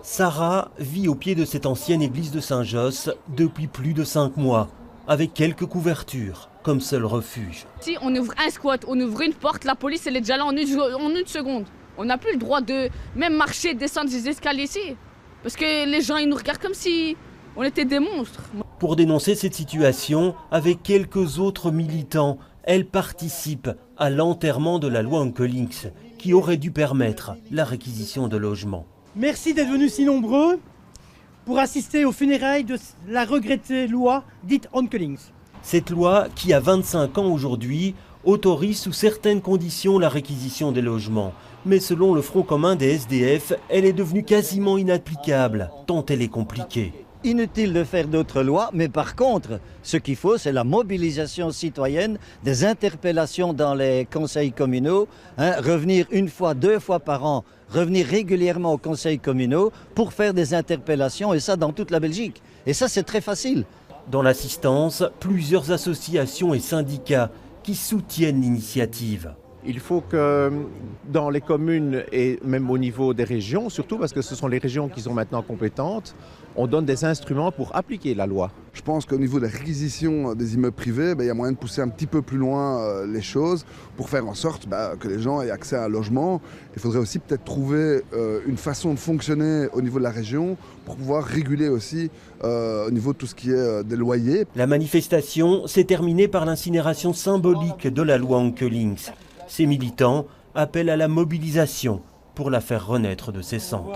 Sarah vit au pied de cette ancienne église de Saint-Josse depuis plus de 5 mois, avec quelques couvertures comme seul refuge. Si on ouvre un squat, on ouvre une porte, la police elle est déjà là en une seconde. On n'a plus le droit de même marcher, descendre des escaliers ici. Parce que les gens ils nous regardent comme si on était des monstres. Pour dénoncer cette situation, avec quelques autres militants, elle participe à l'enterrement de la loi Onkelings, qui aurait dû permettre la réquisition de logements. Merci d'être venus si nombreux pour assister aux funérailles de la regrettée loi dite Onkelings. Cette loi, qui a 25 ans aujourd'hui, autorise sous certaines conditions la réquisition des logements. Mais selon le Front commun des SDF, elle est devenue quasiment inapplicable, tant elle est compliquée. Inutile de faire d'autres lois, mais par contre, ce qu'il faut, c'est la mobilisation citoyenne, des interpellations dans les conseils communaux, revenir une fois, 2 fois par an, revenir régulièrement aux conseils communaux pour faire des interpellations, et ça dans toute la Belgique. Et ça, c'est très facile. Dans l'assistance, plusieurs associations et syndicats qui soutiennent l'initiative. Il faut que dans les communes et même au niveau des régions, surtout parce que ce sont les régions qui sont maintenant compétentes, on donne des instruments pour appliquer la loi. Je pense qu'au niveau de la réquisition des immeubles privés, il y a moyen de pousser un petit peu plus loin les choses pour faire en sorte que les gens aient accès à un logement. Il faudrait aussi peut-être trouver une façon de fonctionner au niveau de la région pour pouvoir réguler aussi au niveau de tout ce qui est des loyers. La manifestation s'est terminée par l'incinération symbolique de la loi Onkelings. Ces militants appellent à la mobilisation pour la faire renaître de ses cendres.